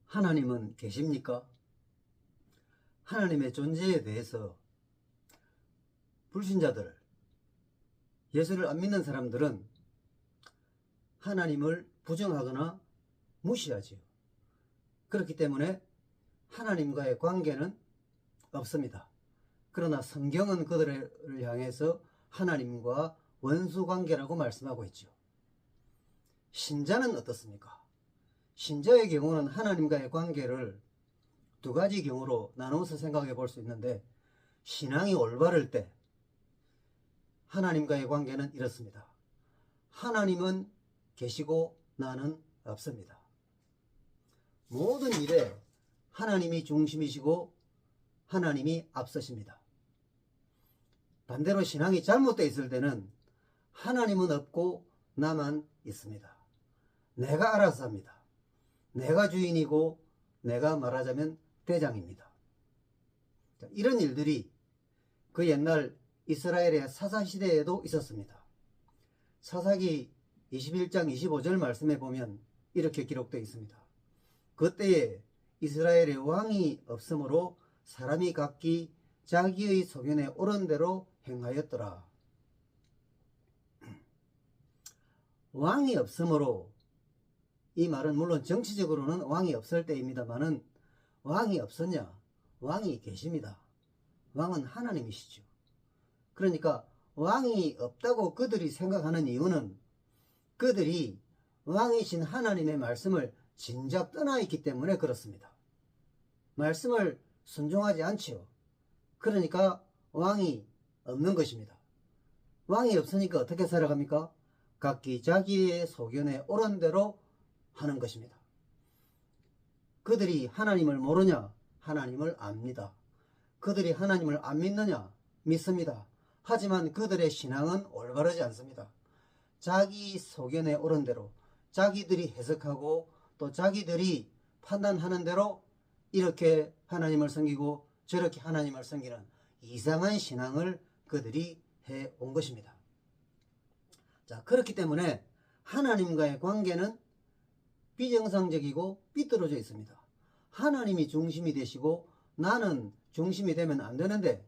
하나님은 계십니까? 하나님의 존재에 대해서 불신자들, 예수를 안 믿는 사람들은 하나님을 부정하거나 무시하지요. 그렇기 때문에 하나님과의 관계는 없습니다. 그러나 성경은 그들을 향해서 하나님과 원수 관계라고 말씀하고 있죠. 신자는 어떻습니까? 신자의 경우는 하나님과의 관계를 두 가지 경우로 나누어서 생각해 볼 수 있는데, 신앙이 올바를 때 하나님과의 관계는 이렇습니다. 하나님은 계시고 나는 없습니다. 모든 일에 하나님이 중심이시고 하나님이 앞서십니다. 반대로 신앙이 잘못되어 있을 때는 하나님은 없고 나만 있습니다. 내가 알아서 합니다. 내가 주인이고 내가 말하자면 대장입니다. 이런 일들이 그 옛날 이스라엘의 사사시대에도 있었습니다. 사사기 21장 25절 말씀에 보면 이렇게 기록되어 있습니다. 그때에 이스라엘의 왕이 없으므로 사람이 각기 자기의 소견에 옳은 대로 행하였더라. 왕이 없으므로, 이 말은 물론 정치적으로는 왕이 없을 때입니다만은, 왕이 없었냐? 왕이 계십니다. 왕은 하나님이시죠. 그러니까 왕이 없다고 그들이 생각하는 이유는 그들이 왕이신 하나님의 말씀을 진작 떠나 있기 때문에 그렇습니다. 말씀을 순종하지 않지요. 그러니까 왕이 없는 것입니다. 왕이 없으니까 어떻게 살아갑니까? 각기 자기의 소견에 옳은 대로 하는 것입니다. 그들이 하나님을 모르냐? 하나님을 압니다. 그들이 하나님을 안 믿느냐? 믿습니다. 하지만 그들의 신앙은 올바르지 않습니다. 자기 소견에 옳은 대로, 자기들이 해석하고 또 자기들이 판단하는 대로 이렇게 하나님을 섬기고 저렇게 하나님을 섬기는 이상한 신앙을 그들이 해온 것입니다. 자, 그렇기 때문에 하나님과의 관계는 비정상적이고 삐뚤어져 있습니다. 하나님이 중심이 되시고 나는 중심이 되면 안 되는데,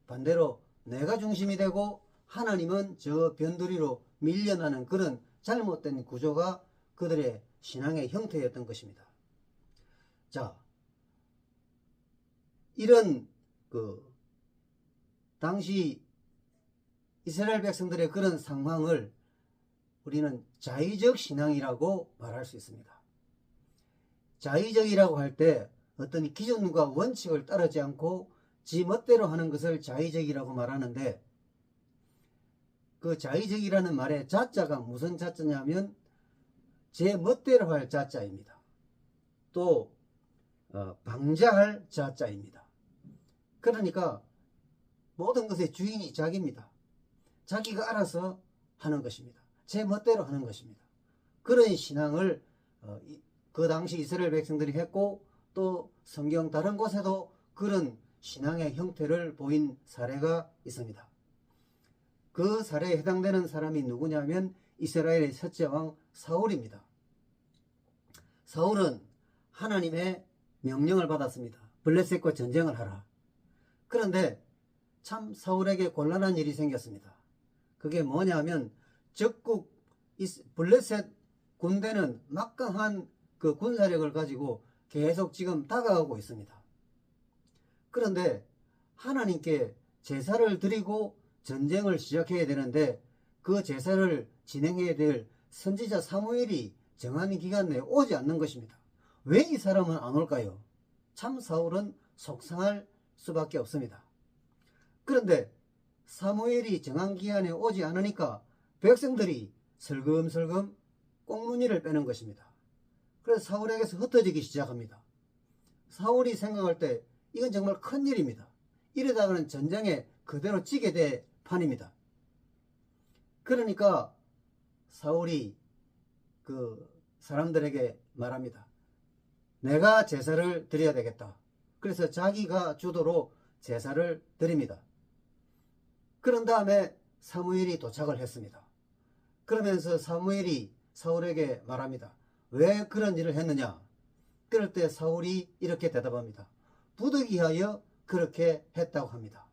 반대로 내가 중심이 되고 하나님은 저 변두리로 밀려나는 그런 잘못된 구조가 그들의 신앙의 형태였던 것입니다. 자, 이런 당시 이스라엘 백성들의 그런 상황을 우리는 자의적 신앙이라고 말할 수 있습니다. 자의적이라고 할 때 어떤 기준과 원칙을 따르지 않고 지 멋대로 하는 것을 자의적이라고 말하는데, 그 자의적이라는 말의 자자가 무슨 자자냐면 제 멋대로 할 자자입니다. 또 방자할 자자입니다. 그러니까 모든 것의 주인이 자기입니다. 자기가 알아서 하는 것입니다. 제 멋대로 하는 것입니다. 그런 신앙을 그 당시 이스라엘 백성들이 했고, 또 성경 다른 곳에도 그런 신앙의 형태를 보인 사례가 있습니다. 그 사례에 해당되는 사람이 누구냐면 이스라엘의 첫째 왕 사울입니다. 사울은 하나님의 명령을 받았습니다. 블레셋과 전쟁을 하라. 그런데 참 사울에게 곤란한 일이 생겼습니다. 그게 뭐냐면 적국 블레셋 군대는 막강한 그 군사력을 가지고 계속 지금 다가가고 있습니다. 그런데 하나님께 제사를 드리고 전쟁을 시작해야 되는데, 그 제사를 진행해야 될 선지자 사무엘이 정한 기간 내에 오지 않는 것입니다. 왜 이 사람은 안 올까요? 참 사울은 속상할 수밖에 없습니다. 그런데 사무엘이 정한 기간에 오지 않으니까 백성들이 슬금슬금 꽁무니를 빼는 것입니다. 그래서 사울에게서 흩어지기 시작합니다. 사울이 생각할 때 이건 정말 큰일입니다. 이러다가는 전쟁에 그대로 지게 될 판입니다. 그러니까 사울이 그 사람들에게 말합니다. 내가 제사를 드려야 되겠다. 그래서 자기가 주도로 제사를 드립니다. 그런 다음에 사무엘이 도착을 했습니다. 그러면서 사무엘이 사울에게 말합니다. 왜 그런 일을 했느냐? 그럴 때 사울이 이렇게 대답합니다. 부득이하여 그렇게 했다고 합니다.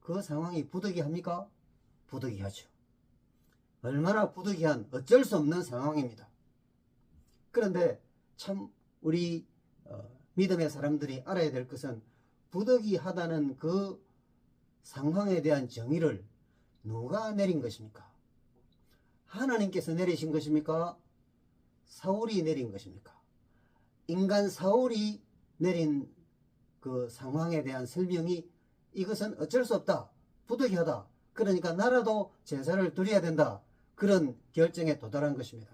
그 상황이 부득이합니까? 부득이하죠. 얼마나 부득이한 어쩔 수 없는 상황입니다. 그런데 참 우리 믿음의 사람들이 알아야 될 것은 부득이하다는 그 상황에 대한 정의를 누가 내린 것입니까? 하나님께서 내리신 것입니까? 사울이 내린 것입니까? 인간 사울이 내린 그 상황에 대한 설명이 이것은 어쩔 수 없다, 부득이하다, 그러니까 나라도 제사를 드려야 된다, 그런 결정에 도달한 것입니다.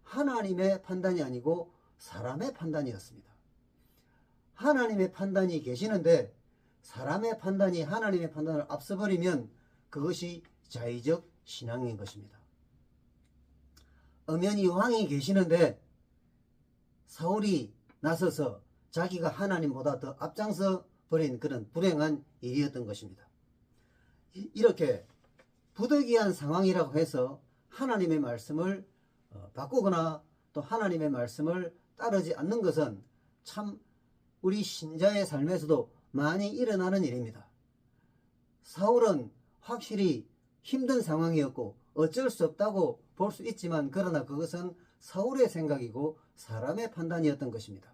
하나님의 판단이 아니고 사람의 판단이었습니다. 하나님의 판단이 계시는데 사람의 판단이 하나님의 판단을 앞서버리면 그것이 자의적 신앙인 것입니다. 엄연히 왕이 계시는데 사울이 나서서 자기가 하나님보다 더 앞장서 버린 그런 불행한 일이었던 것입니다. 이렇게 부득이한 상황이라고 해서 하나님의 말씀을 바꾸거나 또 하나님의 말씀을 따르지 않는 것은 참 우리 신자의 삶에서도 많이 일어나는 일입니다. 사울은 확실히 힘든 상황이었고 어쩔 수 없다고 볼 수 있지만 그러나 그것은 사울의 생각이고 사람의 판단이었던 것입니다.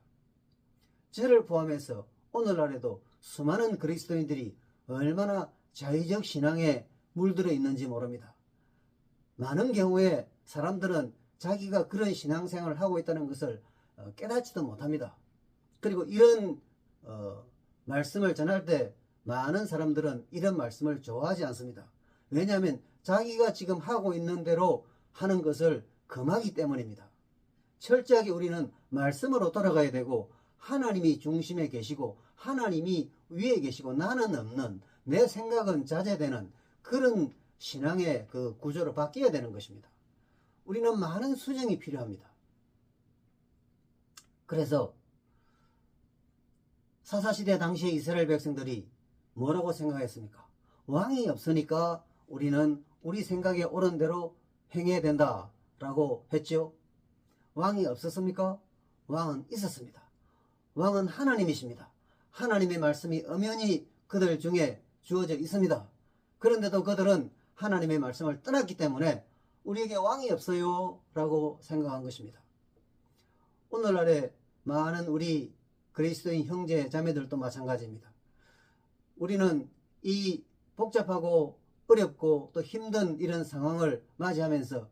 저를 포함해서 오늘날에도 수많은 그리스도인들이 얼마나 자의적 신앙에 물들어 있는지 모릅니다. 많은 경우에 사람들은 자기가 그런 신앙생활을 하고 있다는 것을 깨닫지도 못합니다. 그리고 이런 말씀을 전할 때 많은 사람들은 이런 말씀을 좋아하지 않습니다. 왜냐하면 자기가 지금 하고 있는 대로 하는 것을 금하기 때문입니다. 철저하게 우리는 말씀으로 돌아가야 되고 하나님이 중심에 계시고 하나님이 위에 계시고 나는 없는, 내 생각은 자제되는 그런 신앙의 그 구조로 바뀌어야 되는 것입니다. 우리는 많은 수정이 필요합니다. 그래서 사사시대 당시의 이스라엘 백성들이 뭐라고 생각했습니까? 왕이 없으니까 우리는 우리 생각에 옳은 대로 행해야 된다 라고 했죠. 왕이 없었습니까? 왕은 있었습니다. 왕은 하나님이십니다. 하나님의 말씀이 엄연히 그들 중에 주어져 있습니다. 그런데도 그들은 하나님의 말씀을 떠났기 때문에 우리에게 왕이 없어요 라고 생각한 것입니다. 오늘날에 많은 우리 그리스도인 형제 자매들도 마찬가지입니다. 우리는 이 복잡하고 어렵고 또 힘든 이런 상황을 맞이하면서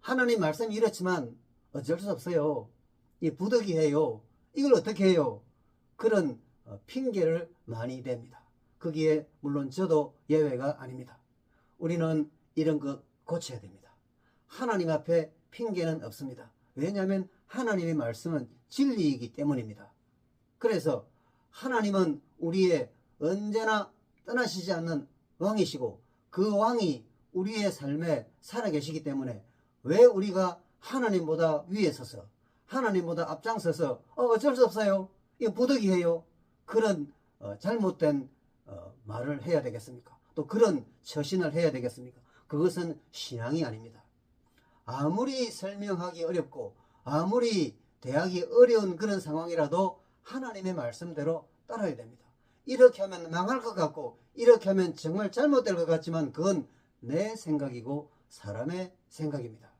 하나님 말씀이 이렇지만 어쩔 수 없어요, 이 부득이해요, 이걸 어떻게 해요, 그런 핑계를 많이 댑니다. 거기에 물론 저도 예외가 아닙니다. 우리는 이런 것 고쳐야 됩니다. 하나님 앞에 핑계는 없습니다. 왜냐하면 하나님의 말씀은 진리이기 때문입니다. 그래서 하나님은 우리의 언제나 떠나시지 않는 왕이시고 그 왕이 우리의 삶에 살아계시기 때문에 왜 우리가 하나님보다 위에 서서 하나님보다 앞장서서 어쩔 수 없어요, 이거 부득이해요, 그런 잘못된 말을 해야 되겠습니까? 또 그런 처신을 해야 되겠습니까? 그것은 신앙이 아닙니다. 아무리 설명하기 어렵고 아무리 대하기 어려운 그런 상황이라도 하나님의 말씀대로 따라야 됩니다. 이렇게 하면 망할 것 같고 이렇게 하면 정말 잘못될 것 같지만 그건 내 생각이고 사람의 생각입니다.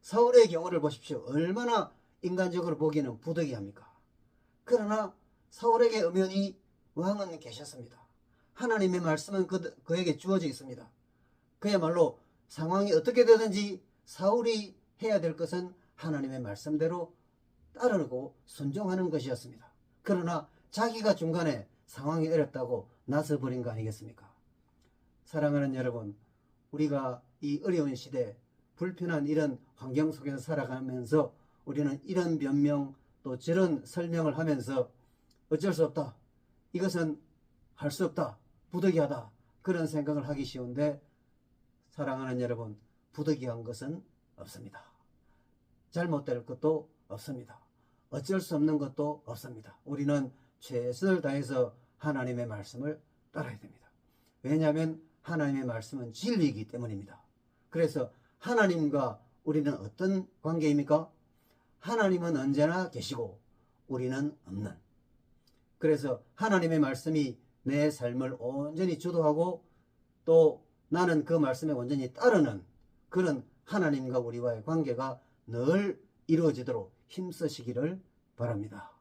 사울의 경우를 보십시오. 얼마나 인간적으로 보기에는 부득이합니까? 그러나 사울에게 엄연히 왕은 계셨습니다. 하나님의 말씀은 그에게 주어져 있습니다. 그야말로 상황이 어떻게 되든지 사울이 해야 될 것은 하나님의 말씀대로 따르고 순종하는 것이었습니다. 그러나 자기가 중간에 상황이 어렵다고 나서버린 거 아니겠습니까? 사랑하는 여러분, 우리가 이 어려운 시대 불편한 이런 환경 속에서 살아가면서 우리는 이런 변명 또 저런 설명을 하면서 어쩔 수 없다, 이것은 할 수 없다, 부득이하다, 그런 생각을 하기 쉬운데 사랑하는 여러분, 부득이한 것은 없습니다. 잘못될 것도 없습니다. 어쩔 수 없는 것도 없습니다. 우리는 최선을 다해서 하나님의 말씀을 따라야 됩니다. 왜냐하면 하나님의 말씀은 진리이기 때문입니다. 그래서 하나님과 우리는 어떤 관계입니까? 하나님은 언제나 계시고 우리는 없는, 그래서 하나님의 말씀이 내 삶을 온전히 주도하고 또 나는 그 말씀에 온전히 따르는 그런 하나님과 우리와의 관계가 늘 이루어지도록 힘쓰시기를 바랍니다.